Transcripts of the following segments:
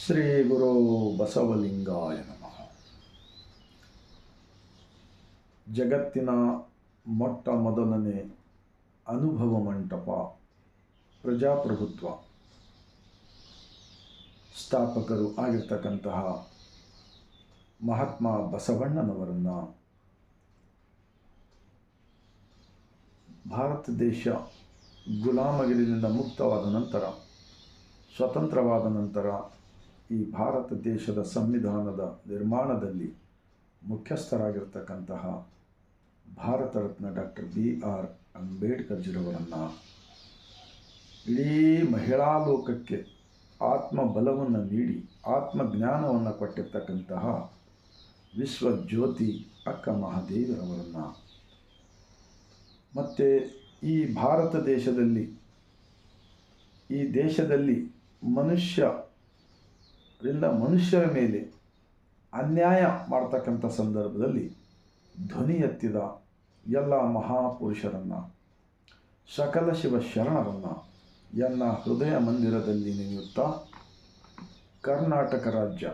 ಶ್ರೀ ಗುರು ಬಸವಲಿಂಗಾಯ ನಮಃ. ಜಗತ್ತಿನ ಮೊಟ್ಟ ಮೊದಲನೇ ಅನುಭವ ಮಂಟಪ ಪ್ರಜಾಪ್ರಭುತ್ವ ಸ್ಥಾಪಕರು ಆಗಿರ್ತಕ್ಕಂತಹ ಮಹಾತ್ಮ ಬಸವಣ್ಣನವರನ್ನು ಭಾರತ ದೇಶ ಗುಲಾಮಗಿರಿಯಿಂದ ಮುಕ್ತವಾದ ನಂತರ, ಸ್ವತಂತ್ರವಾದ ನಂತರ ಈ ಭಾರತ ದೇಶದ ಸಂವಿಧಾನದ ನಿರ್ಮಾಣದಲ್ಲಿ ಮುಖ್ಯಸ್ಥರಾಗಿರ್ತಕ್ಕಂತಹ ಭಾರತ ರತ್ನ ಡಾಕ್ಟರ್ BR ಅಂಬೇಡ್ಕರ್ಜಿರವರನ್ನು ಇಡೀ ಮಹಿಳಾ ಲೋಕಕ್ಕೆ ಆತ್ಮಬಲವನ್ನು ನೀಡಿ ಆತ್ಮಜ್ಞಾನವನ್ನು ಕೊಟ್ಟಿರ್ತಕ್ಕಂತಹ ವಿಶ್ವಜ್ಯೋತಿ ಅಕ್ಕ ಮಹಾದೇವಿರವರನ್ನು ಮತ್ತು ಈ ಭಾರತ ದೇಶದಲ್ಲಿ ಮನುಷ್ಯರ ಮೇಲೆ ಅನ್ಯಾಯ ಮಾಡ್ತಕ್ಕಂಥ ಸಂದರ್ಭದಲ್ಲಿ ಧ್ವನಿ ಎತ್ತಿದ ಎಲ್ಲ ಮಹಾಪುರುಷರನ್ನು, ಸಕಲ ಶಿವ ಶರಣರನ್ನು ಎನ್ನ ಹೃದಯ ಮಂದಿರದಲ್ಲಿ ನೆನೆಯುತ್ತಾ ಕರ್ನಾಟಕ ರಾಜ್ಯ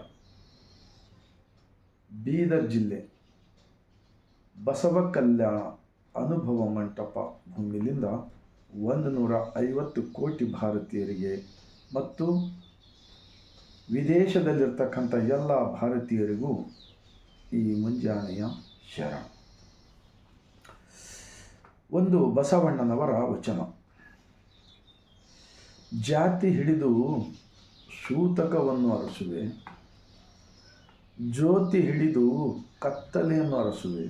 ಬೀದರ್ ಜಿಲ್ಲೆ ಬಸವ ಕಲ್ಯಾಣ ಅನುಭವ ಮಂಟಪ ಭೂಮಿಲಿಂದ 150 ಕೋಟಿ ಭಾರತೀಯರಿಗೆ ಮತ್ತು ವಿದೇಶದಲ್ಲಿರ್ತಕ್ಕಂಥ ಎಲ್ಲ ಭಾರತೀಯರಿಗೂ ಈ ಮುಂಜಾನೆಯ ಶರಣ. ಒಂದು ಬಸವಣ್ಣನವರ ವಚನ: ಜಾತಿ ಹಿಡಿದು ಸೂತಕವನ್ನು ಅರಸುವೆ, ಜ್ಯೋತಿ ಹಿಡಿದು ಕತ್ತಲೆಯನ್ನು ಅರಸುವೆ,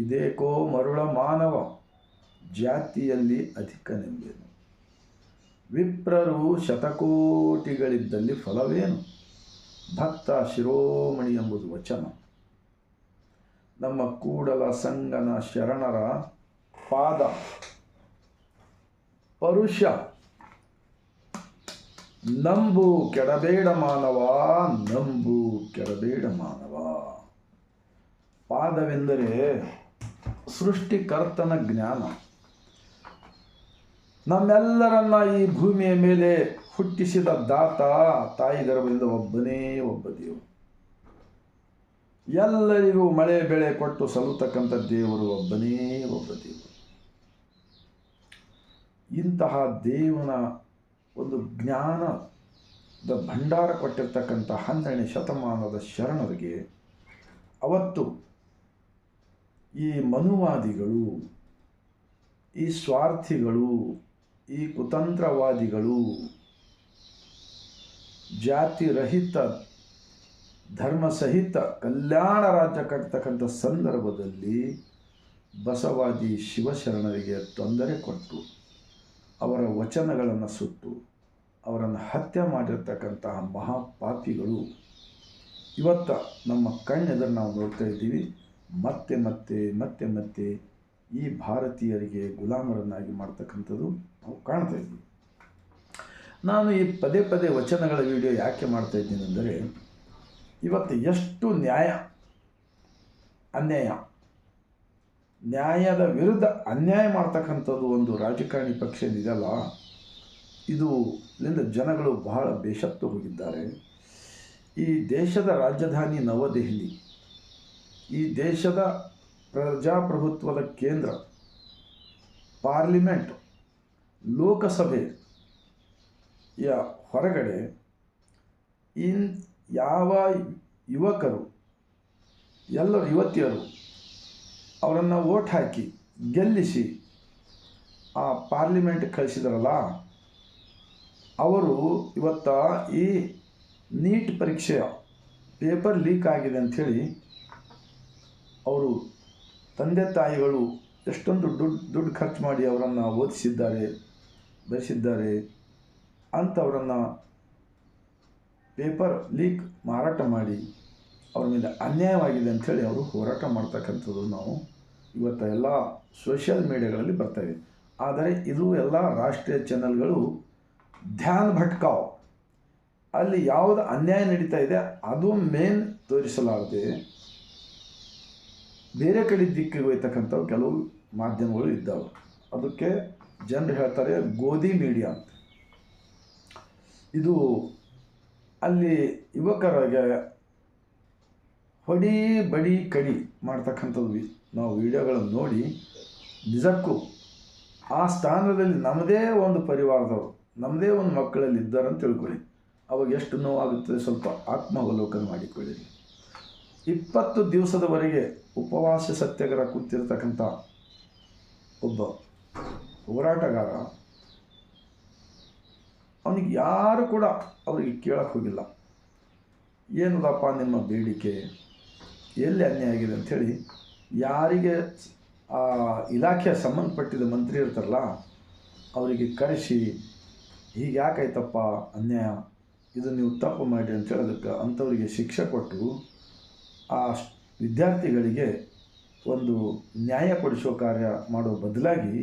ಇದೇಕೋ ಮರುಳ ಮಾನವ ಜಾತಿಯಲ್ಲಿ ಅಧಿಕನೆಂಬೆನು, ವಿಪ್ರರು ಶತಕೋಟಿಗಳಿದ್ದಲ್ಲಿ ಫಲವೇನು, ಭಕ್ತ ಶಿರೋಮಣಿ ಎಂಬುದು ವಚನ. ನಮ್ಮ ಕೂಡಲ ಸಂಗನ ಶರಣರ ಪಾದ ಪರುಷ ನಂಬು ಕೆಡಬೇಡ ಮಾನವ, ನಂಬು ಕೆಡಬೇಡ ಮಾನವ. ಪಾದವೆಂದರೆ ಸೃಷ್ಟಿಕರ್ತನ ಜ್ಞಾನ. ನಮ್ಮೆಲ್ಲರನ್ನ ಈ ಭೂಮಿಯ ಮೇಲೆ ಹುಟ್ಟಿಸಿದ ದಾತ ತಾಯಿ ಗರ್ಭದಿಂದ ಒಬ್ಬನೇ ಒಬ್ಬ ದೇವರು. ಎಲ್ಲರಿಗೂ ಮಳೆ ಬೆಳೆ ಕೊಟ್ಟು ಸಲ್ಲತಕ್ಕಂಥ ದೇವರು ಒಬ್ಬನೇ ಒಬ್ಬ ದೇವರು. ಇಂತಹ ದೇವನ ಒಂದು ಜ್ಞಾನದ ಭಂಡಾರ ಕೊಟ್ಟಿರ್ತಕ್ಕಂಥ 12ನೇ ಶತಮಾನದ ಶರಣರಿಗೆ ಅವತ್ತು ಈ ಮನುವಾದಿಗಳು, ಈ ಸ್ವಾರ್ಥಿಗಳು, ಈ ಕುತಂತ್ರವಾದಿಗಳು ಜಾತಿ ರಹಿತ ಧರ್ಮ ಸಹಿತ ಕಲ್ಯಾಣ ರಾಜ್ಯ ಕಟ್ತಕ್ಕಂಥ ಸಂದರ್ಭದಲ್ಲಿ ಬಸವಾದಿ ಶಿವಶರಣರಿಗೆ ತೊಂದರೆ ಕೊಟ್ಟು ಅವರ ವಚನಗಳನ್ನು ಸುಟ್ಟು ಅವರನ್ನು ಹತ್ಯೆ ಮಾಡಿರ್ತಕ್ಕಂತಹ ಮಹಾಪಾಪಿಗಳು ಇವತ್ತು ನಮ್ಮ ಕಣ್ಣೆದುರು ನಾವು ನೋಡ್ತಾ ಇದ್ದೀವಿ. ಮತ್ತೆ ಮತ್ತೆ ಮತ್ತೆ ಮತ್ತೆ ಈ ಭಾರತೀಯರಿಗೆ ಗುಲಾಮರನ್ನಾಗಿ ಮಾಡ್ತಕ್ಕಂಥದ್ದು ನಾವು ಕಾಣ್ತಾ ಇದ್ದೀವಿ. ನಾನು ಈ ಪದೇ ಪದೇ ವಚನಗಳ ವಿಡಿಯೋ ಯಾಕೆ ಮಾಡ್ತಾ ಇದ್ದೀನಿ ಅಂದರೆ, ಇವತ್ತು ಎಷ್ಟು ನ್ಯಾಯದ ವಿರುದ್ಧ ಅನ್ಯಾಯ ಮಾಡ್ತಕ್ಕಂಥದ್ದು ಒಂದು ರಾಜಕಾರಣಿ ಪಕ್ಷ ಇದೆಯಲ್ಲ, ಇದರಿಂದ ಜನಗಳು ಬಹಳ ಬೇಸತ್ತು ಹೋಗಿದ್ದಾರೆ. ಈ ದೇಶದ ರಾಜಧಾನಿ ನವದೆಹಲಿ, ಈ ದೇಶದ ಪ್ರಜಾಪ್ರಭುತ್ವದ ಕೇಂದ್ರ, ಪಾರ್ಲಿಮೆಂಟ್, ಲೋಕಸಭೆಯ ಹೊರಗಡೆ ಯಾವ ಯುವಕರು ಎಲ್ಲರೂ ಯುವತಿಯರು ಅವರನ್ನು ವೋಟ್ ಹಾಕಿ ಗೆಲ್ಲಿಸಿ ಆ ಪಾರ್ಲಿಮೆಂಟ್ ಕಳಿಸಿದಾರಲ್ಲ, ಅವರು ಇವತ್ತ ಈ ನೀಟ್ ಪರೀಕ್ಷೆಯ ಪೇಪರ್ ಲೀಕ್ ಆಗಿದೆ ಅಂಥೇಳಿ ಅವರು ತಂದೆ ತಾಯಿಗಳು ಎಷ್ಟೊಂದು ದುಡ್ಡು ಖರ್ಚು ಮಾಡಿ ಅವರನ್ನು ಓದಿಸಿದ್ದಾರೆ, ಬರೆಸಿದ್ದಾರೆ ಅಂಥವರನ್ನು ಪೇಪರ್ ಲೀಕ್ ಮಾರಾಟ ಮಾಡಿ ಅವ್ರ ಮೇಲೆ ಅನ್ಯಾಯವಾಗಿದೆ ಅಂಥೇಳಿ ಅವರು ಹೋರಾಟ ಮಾಡ್ತಕ್ಕಂಥದ್ದು ನಾವು ಇವತ್ತು ಎಲ್ಲ ಸೋಷಿಯಲ್ ಮೀಡಿಯಾಗಳಲ್ಲಿ ಬರ್ತಾಯಿದೆ. ಆದರೆ ಇದು ಎಲ್ಲ ರಾಷ್ಟ್ರೀಯ ಚಾನೆಲ್ಗಳು ಧ್ಯಾನ್ ಭಟ್ಕಾವ್ ಅಲ್ಲಿ ಯಾವುದು ಅನ್ಯಾಯ ನಡೀತಾ ಇದೆ ಅದು ಮೇನ್ ತೋರಿಸಲಾರದೆ ಬೇರೆ ಕಡೆ ದಿಕ್ಕಿಗೆ ಹೋಯ್ತಕ್ಕಂಥವು ಕೆಲವು ಮಾಧ್ಯಮಗಳು ಇದ್ದಾವೆ. ಅದಕ್ಕೆ ಜನರು ಹೇಳ್ತಾರೆ ಗೋಧಿ ಮೀಡಿಯಾ ಅಂತ. ಇದು ಅಲ್ಲಿ ಯುವಕರಿಗೆ ಹೊಡಿ ಬಡಿ ಕಡಿ ಮಾಡ್ತಕ್ಕಂಥದ್ದು ನಾವು ವಿಡಿಯೋಗಳನ್ನು ನೋಡಿ ನಿಜಕ್ಕೂ ಆ ಸ್ಥಾನದಲ್ಲಿ ನಮ್ಮದೇ ಒಂದು ಪರಿವಾರದವರು, ನಮ್ಮದೇ ಒಂದು ಮಕ್ಕಳಲ್ಲಿ ಇದ್ದಾರೆ ಅಂತ ತಿಳ್ಕೊಳ್ಳಿ. ಅವಾಗ ಎಷ್ಟು ನೋವಾಗುತ್ತದೆ ಸ್ವಲ್ಪ ಆತ್ಮಾವಲೋಕನ ಮಾಡಿಕೊಳ್ಳಿರಿ. 20 ದಿವಸದವರೆಗೆ ಉಪವಾಸ ಸತ್ಯಾಗ್ರಹ ಕೂತಿರ್ತಕ್ಕಂಥ ಒಬ್ಬ ಹೋರಾಟಗಾರ, ಅವನಿಗೆ ಯಾರು ಕೂಡ ಅವರಿಗೆ ಕೇಳಕ್ಕೆ ಹೋಗಿಲ್ಲ. ಏನದಪ್ಪ ನಿಮ್ಮ ಬೇಡಿಕೆ, ಎಲ್ಲಿ ಅನ್ಯಾಯ ಆಗಿದೆ ಅಂಥೇಳಿ ಯಾರಿಗೆ ಆ ಇಲಾಖೆಯ ಸಂಬಂಧಪಟ್ಟಿದ್ದ ಮಂತ್ರಿ ಇರ್ತಾರಲ್ಲ ಅವರಿಗೆ ಕರೆಸಿ, ಹೀಗೆ ಯಾಕಾಯ್ತಪ್ಪ ಅನ್ಯಾಯ, ಇದು ನೀವು ತಪ್ಪು ಮಾಡಿ ಅಂತ ಹೇಳೋದಕ್ಕೆ ಅಂಥವರಿಗೆ ಶಿಕ್ಷೆ ಕೊಟ್ಟು ಆ ವಿದ್ಯಾರ್ಥಿಗಳಿಗೆ ಒಂದು ನ್ಯಾಯ ಕೊಡಿಸೋ ಕಾರ್ಯ ಮಾಡೋ ಬದಲಾಗಿ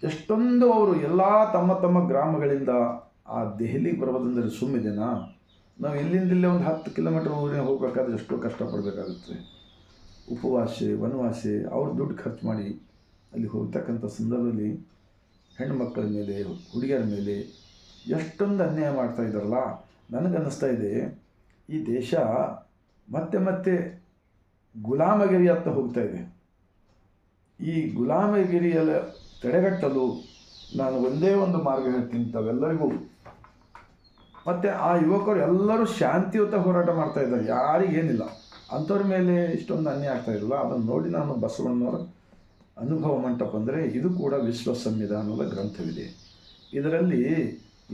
ಎಷ್ಟೊಂದು ಅವರು ಎಲ್ಲ ತಮ್ಮ ತಮ್ಮ ಗ್ರಾಮಗಳಿಂದ ಆ ದೆಹಲಿಗೆ ಬರೋದಂದರೆ ಸುಮ್ಮಿದೆನಾ? ನಾವು ಇಲ್ಲಿಂದಲೇ ಒಂದು 10 ಕಿಲೋಮೀಟರ್ ಊರಿನ ಹೋಗಬೇಕಾದ್ರೆ ಎಷ್ಟೋ ಕಷ್ಟಪಡಬೇಕಾಗುತ್ತೆ. ಉಪವಾಸೆ ವನವಾಸೆ ಅವ್ರು ದುಡ್ಡು ಖರ್ಚು ಮಾಡಿ ಅಲ್ಲಿ ಹೋಗ್ತಕ್ಕಂಥ ಸಂದರ್ಭದಲ್ಲಿ ಹೆಣ್ಣುಮಕ್ಕಳ ಮೇಲೆ ಹುಡುಗಿಯರ ಮೇಲೆ ಎಷ್ಟೊಂದು ಅನ್ಯಾಯ ಮಾಡ್ತಾ ಇದ್ದಾರಲ್ಲ. ನನಗನ್ನಿಸ್ತಾ ಇದೆ ಈ ದೇಶ ಮತ್ತೆ ಮತ್ತೆ ಗುಲಾಮಗಿರಿಯತ್ತ ಹೋಗ್ತಾ ಇದೆ. ಈ ಗುಲಾಮಗಿರಿಯಲ್ಲಿ ತಡೆಗಟ್ಟಲು ನಾನು ಒಂದೇ ಒಂದು ಮಾರ್ಗ ಹೇಳ್ತೀನಿ ತಾವೆಲ್ಲರಿಗೂ. ಮತ್ತು ಆ ಯುವಕರು ಎಲ್ಲರೂ ಶಾಂತಿಯುತ ಹೋರಾಟ ಮಾಡ್ತಾ ಇದ್ದಾರೆ, ಯಾರಿಗೇನಿಲ್ಲ. ಅಂಥವ್ರ ಮೇಲೆ ಇಷ್ಟೊಂದು ಅನ್ಯಾಯ ಆಗ್ತಾ ಇರಲ್ಲ. ಅದನ್ನು ನೋಡಿ ನಾನು ಬಸವಣ್ಣನವರ ಅನುಭವ ಮಂಟಪ ಅಂದರೆ ಇದು ಕೂಡ ವಿಶ್ವ ಸಂವಿಧಾನದ ಗ್ರಂಥವಿದೆ. ಇದರಲ್ಲಿ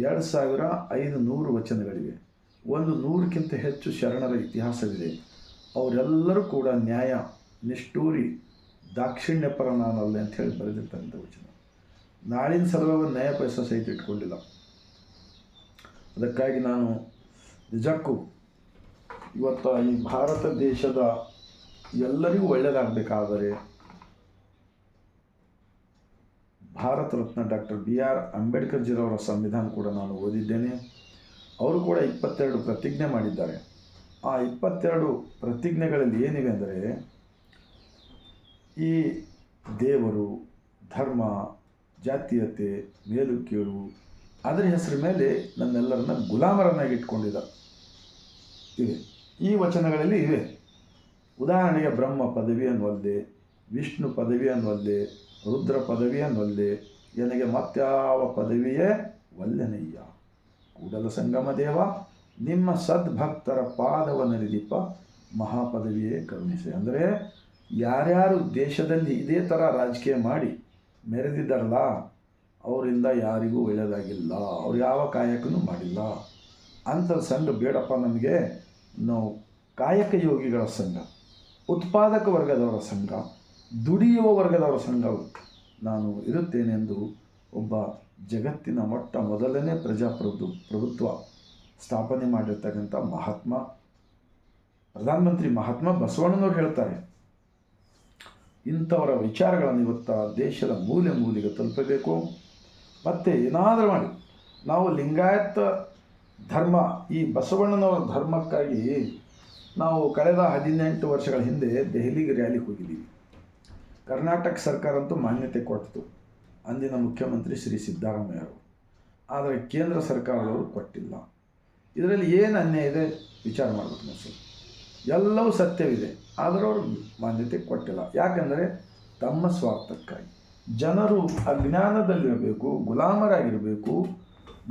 2500 ವಚನಗಳಿವೆ. 100ಕ್ಕಿಂತ ಹೆಚ್ಚು ಶರಣರ ಇತಿಹಾಸವಿದೆ. ಅವರೆಲ್ಲರೂ ಕೂಡ ನ್ಯಾಯ ನಿಷ್ಠೂರಿ ದಾಕ್ಷಿಣ್ಯಪರ ನಾನಲ್ಲ ಅಂತ ಹೇಳಿ ಬರೆದಿರ್ತಕ್ಕಂಥ ವಚನ. ನಾಳಿನ ಸಲುವಾಗಿ ನ್ಯಾಯ ಪೈಸೆ ಸಹಿತ ಇಟ್ಕೊಂಡಿಲ್ಲ. ಅದಕ್ಕಾಗಿ ನಾನು ನಿಜಕ್ಕೂ ಇವತ್ತು ಈ ಭಾರತ ದೇಶದ ಎಲ್ಲರಿಗೂ ಒಳ್ಳೆಯದಾಗಬೇಕಾದರೆ ಭಾರತ ರತ್ನ ಡಾಕ್ಟರ್ BR ಅಂಬೇಡ್ಕರ್ಜಿರವರ ಸಂವಿಧಾನ ಕೂಡ ನಾನು ಓದಿದ್ದೇನೆ. ಅವರು ಕೂಡ 22 ಪ್ರತಿಜ್ಞೆ ಮಾಡಿದ್ದಾರೆ. ಆ 22 ಪ್ರತಿಜ್ಞೆಗಳಲ್ಲಿ ಏನಿವೆ ಅಂದರೆ ಈ ದೇವರು, ಧರ್ಮ, ಜಾತೀಯತೆ, ಮೇಲು ಕೀಳು ಅದರ ಹೆಸರ ಮೇಲೆ ನಮ್ಮೆಲ್ಲರನ್ನ ಗುಲಾಮರನ್ನಾಗಿ ಇಟ್ಕೊಂಡಿದ್ದ ಇವೆ. ಈ ವಚನಗಳಲ್ಲಿ ಇವೆ. ಉದಾಹರಣೆಗೆ ಬ್ರಹ್ಮ ಪದವಿ ಅನ್ನುವಲ್ಲೆ, ವಿಷ್ಣು ಪದವಿ ಅನ್ನುವಲ್ಲೆ, ರುದ್ರ ಪದವಿ ಅನ್ನುವಲ್ಲೆ, ನನಗೆ ಮತ್ಯಾವ ಪದವಿಯೇ ವಲ್ಲೆನಯ್ಯ. ಕೂಡಲ ಸಂಗಮ ದೇವ ನಿಮ್ಮ ಸದ್ಭಕ್ತರ ಪಾದವನರಿದೀಪ ಮಹಾಪದವಿಯೇ ಕರುಣಿಸೆ. ಅಂದರೆ ಯಾರ್ಯಾರು ದೇಶದಲ್ಲಿ ಇದೇ ಥರ ರಾಜಕೀಯ ಮಾಡಿ ಮೆರೆದಿದ್ದಾರಲ್ಲ ಅವರಿಂದ ಯಾರಿಗೂ ಒಳ್ಳೆಯದಾಗಿಲ್ಲ. ಅವ್ರು ಯಾವ ಕಾಯಕನೂ ಮಾಡಿಲ್ಲ. ಅಂಥ ಸಂಘ ಬೇಡಪ್ಪ ನಮಗೆ. ನಾವು ಕಾಯಕ ಯೋಗಿಗಳ ಸಂಘ, ಉತ್ಪಾದಕ ವರ್ಗದವರ ಸಂಘ, ದುಡಿಯುವ ವರ್ಗದವರ ಸಂಘ ನಾನು ಇರುತ್ತೇನೆ ಎಂದು ಒಬ್ಬ ಜಗತ್ತಿನ ಮೊದಲನೇ ಪ್ರಜಾಪ್ರಭುತ್ವ ಸ್ಥಾಪನೆ ಮಾಡಿರ್ತಕ್ಕಂಥ ಪ್ರಧಾನಮಂತ್ರಿ ಮಹಾತ್ಮ ಬಸವಣ್ಣನವರು ಹೇಳ್ತಾರೆ. ಇಂಥವರ ವಿಚಾರಗಳನ್ನು ಇವತ್ತು ದೇಶದ ಮೂಲೆ ಮೂಲೆಗೆ ತಲುಪಬೇಕು. ಮತ್ತು ಏನಾದರೂ ಮಾಡಿ ನಾವು ಲಿಂಗಾಯತ ಧರ್ಮ, ಈ ಬಸವಣ್ಣನವರ ಧರ್ಮಕ್ಕಾಗಿ ನಾವು ಕಳೆದ 18 ವರ್ಷಗಳ ಹಿಂದೆ ದೆಹಲಿಗೆ ರ್ಯಾಲಿಗೆ ಹೋಗಿದ್ದೀವಿ. ಕರ್ನಾಟಕ ಸರ್ಕಾರ ಅಂತೂ ಮಾನ್ಯತೆ ಕೊಟ್ಟಿತು, ಅಂದಿನ ಮುಖ್ಯಮಂತ್ರಿ ಶ್ರೀ ಸಿದ್ದರಾಮಯ್ಯವರು. ಆದರೆ ಕೇಂದ್ರ ಸರ್ಕಾರದವರು ಕೊಟ್ಟಿಲ್ಲ. ಇದರಲ್ಲಿ ಏನು ಅನ್ಯಾಯ ಇದೆ ವಿಚಾರ ಮಾಡಬೇಕು ನಾವು ಸ್ವಲ್ಪ. ಎಲ್ಲವೂ ಸತ್ಯವಿದೆ, ಆದರೆ ಅವರು ಮಾನ್ಯತೆ ಕೊಟ್ಟಿಲ್ಲ. ಯಾಕೆಂದರೆ ತಮ್ಮ ಸ್ವಾರ್ಥಕ್ಕಾಗಿ ಜನರು ಅಜ್ಞಾನದಲ್ಲಿರಬೇಕು, ಗುಲಾಮರಾಗಿರಬೇಕು,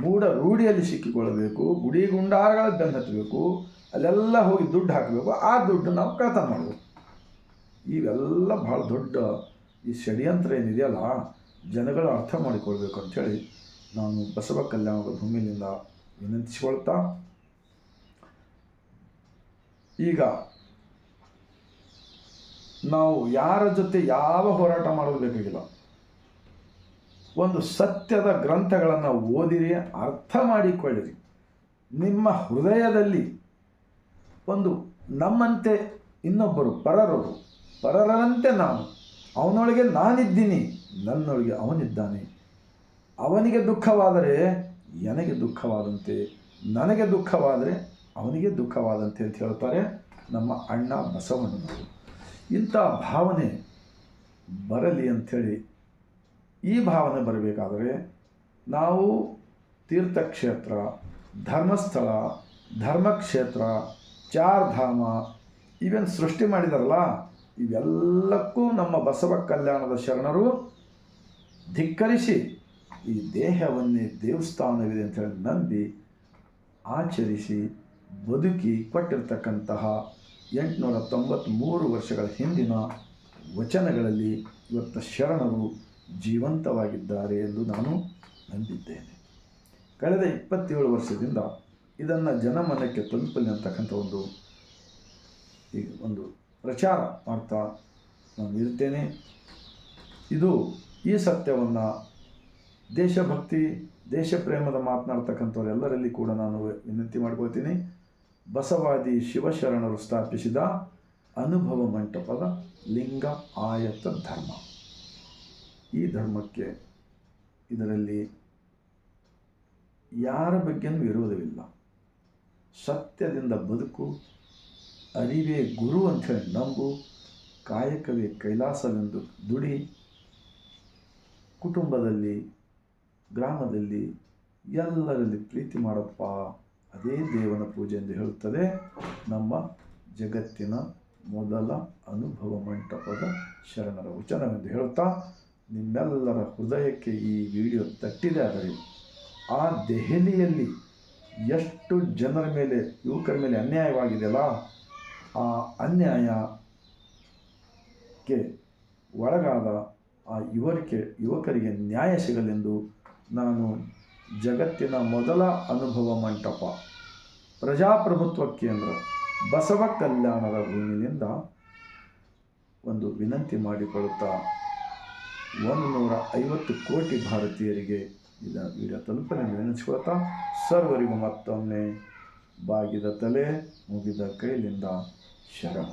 ಮೂಢ ರೂಢಿಯಲ್ಲಿ ಸಿಕ್ಕಿಕೊಳ್ಳಬೇಕು, ಗುಡಿ ಗುಂಡಾರಗಳ ಬೆನ್ನು ಹತ್ತಬೇಕು, ಅಲ್ಲೆಲ್ಲ ಹೋಗಿ ದುಡ್ಡು ಹಾಕಬೇಕು. ಆ ದುಡ್ಡು ನಾವು ಕಳತನ ಮಾಡಬೇಕು. ಇವೆಲ್ಲ ಭಾಳ ದೊಡ್ಡ ಈ ಷಡ್ಯಂತ್ರ ಏನಿದೆಯಲ್ಲ, ಜನಗಳು ಅರ್ಥ ಮಾಡಿಕೊಳ್ಬೇಕು ಅಂಥೇಳಿ ನಾನು ಬಸವ ಕಲ್ಯಾಣದ ಭೂಮಿಯಿಂದ ವಿನಂತಿಸಿಕೊಳ್ತಾ, ಈಗ ನಾವು ಯಾರ ಜೊತೆ ಯಾವ ಹೋರಾಟ ಮಾಡೋದು ಬೇಕಾಗಿಲ್ಲ. ಒಂದು ಸತ್ಯದ ಗ್ರಂಥಗಳನ್ನು ಓದಿರಿ, ಅರ್ಥ ಮಾಡಿಕೊಳ್ಳಿರಿ. ನಿಮ್ಮ ಹೃದಯದಲ್ಲಿ ಒಂದು ನಮ್ಮಂತೆ ಇನ್ನೊಬ್ಬರು ಪರರಂತೆ ನಾನು, ಅವನೊಳಗೆ ನಾನಿದ್ದೀನಿ, ನನ್ನೊಳಗೆ ಅವನಿದ್ದಾನೆ. ಅವನಿಗೆ ದುಃಖವಾದರೆ ನನಗೆ ದುಃಖವಾದಂತೆ, ನನಗೆ ದುಃಖವಾದರೆ ಅವನಿಗೆ ದುಃಖವಾದಂತೆ ಅಂತ ಹೇಳ್ತಾರೆ ನಮ್ಮ ಅಣ್ಣ ಬಸವಣ್ಣನವರು. ಇಂಥ ಭಾವನೆ ಬರಲಿ ಅಂಥೇಳಿ, ಈ ಭಾವನೆ ಬರಬೇಕಾದರೆ ನಾವು ತೀರ್ಥಕ್ಷೇತ್ರ, ಧರ್ಮಸ್ಥಳ, ಧರ್ಮಕ್ಷೇತ್ರ, ಚಾರ್ಧಾಮ ಇವೇನು ಸೃಷ್ಟಿ ಮಾಡಿದಾರಲ್ಲ, ಇವೆಲ್ಲಕ್ಕೂ ನಮ್ಮ ಬಸವ ಕಲ್ಯಾಣದ ಶರಣರು ಧಿಕ್ಕರಿಸಿ ಈ ದೇಹವನ್ನೇ ದೇವಸ್ಥಾನವಿದೆ ಅಂತ ಹೇಳಿ ನಂಬಿ ಆಚರಿಸಿ ಬದುಕಿ ಕೊಟ್ಟಿರ್ತಕ್ಕಂತಹ 893 ವರ್ಷಗಳ ಹಿಂದಿನ ವಚನಗಳಲ್ಲಿ ಇವತ್ತು ಶರಣರು ಜೀವಂತವಾಗಿದ್ದಾರೆ ಎಂದು ನಾನು ನಂಬಿದ್ದೇನೆ. ಕಳೆದ 27 ವರ್ಷದಿಂದ ಇದನ್ನು ಜನಮನಕ್ಕೆ ತಲುಪಲಿ ಅಂತಕ್ಕಂಥ ಒಂದು ಪ್ರಚಾರ ಮಾಡ್ತಾ ನಾನು ಇರ್ತೇನೆ. ಇದು ಈ ಸತ್ಯವನ್ನು ದೇಶಭಕ್ತಿ, ದೇಶ ಪ್ರೇಮದ ಮಾತನಾಡ್ತಕ್ಕಂಥವರೆಲ್ಲರಲ್ಲಿ ಕೂಡ ನಾನು ವಿನಂತಿ ಮಾಡ್ಕೊಳ್ತೀನಿ. ಬಸವಾದಿ ಶಿವಶರಣರು ಸ್ಥಾಪಿಸಿದ ಅನುಭವ ಮಂಟಪದ ಲಿಂಗ ಆಯತ ಧರ್ಮ, ಈ ಧರ್ಮಕ್ಕೆ ಇದರಲ್ಲಿ ಯಾರ ಬಗ್ಗೆನೂ ವಿರೋಧವಿಲ್ಲ. ಸತ್ಯದಿಂದ ಬದುಕು, ಅರಿವೇ ಗುರು ಅಂಥೇಳಿ ನಂಬು, ಕಾಯಕವೇ ಕೈಲಾಸವೆಂದು ದುಡಿ, ಕುಟುಂಬದಲ್ಲಿ, ಗ್ರಾಮದಲ್ಲಿ ಎಲ್ಲರಲ್ಲಿ ಪ್ರೀತಿ ಮಾಡಪ್ಪ, ಅದೇ ದೇವನ ಪೂಜೆ ಎಂದು ಹೇಳುತ್ತದೆ ನಮ್ಮ ಜಗತ್ತಿನ ಮೊದಲ ಅನುಭವ ಮಂಟಪದ ಶರಣರ ವಚನವೆಂದು ಹೇಳುತ್ತಾ, ನಿಮ್ಮೆಲ್ಲರ ಹೃದಯಕ್ಕೆ ಈ ವಿಡಿಯೋ ತಟ್ಟಿದೆ. ಆದರೆ ಆ ದೆಹಲಿಯಲ್ಲಿ ಎಷ್ಟು ಜನರ ಮೇಲೆ, ಯುವಕರ ಮೇಲೆ ಅನ್ಯಾಯವಾಗಿದೆಯಲ್ಲ, ಆ ಅನ್ಯಾಯಕ್ಕೆ ಒಳಗಾದ ಆ ಯುವಕರಿಗೆ ನ್ಯಾಯ ಸಿಗಲೆಂದು ನಾನು ಜಗತ್ತಿನ ಮೊದಲ ಅನುಭವ ಮಂಟಪ, ಪ್ರಜಾಪ್ರಭುತ್ವ ಕೇಂದ್ರ, ಬಸವ ಕಲ್ಯಾಣದ ಭೂಮಿನಿಂದ ಒಂದು ವಿನಂತಿ ಮಾಡಿಕೊಳ್ಳುತ್ತಾ 150 ಕೋಟಿ ಭಾರತೀಯರಿಗೆ ಇದನ್ನು ವಿಡಿಯೋ ತಲುಪಲು ನೆನೆಸಿಕೊಳ್ತಾ, ಸರ್ವರಿಗೂ ಮತ್ತೊಮ್ಮೆ ಬಾಗಿದ ತಲೆ, ಮುಗಿದ ಕೈಲಿಂದ ಶರಣ.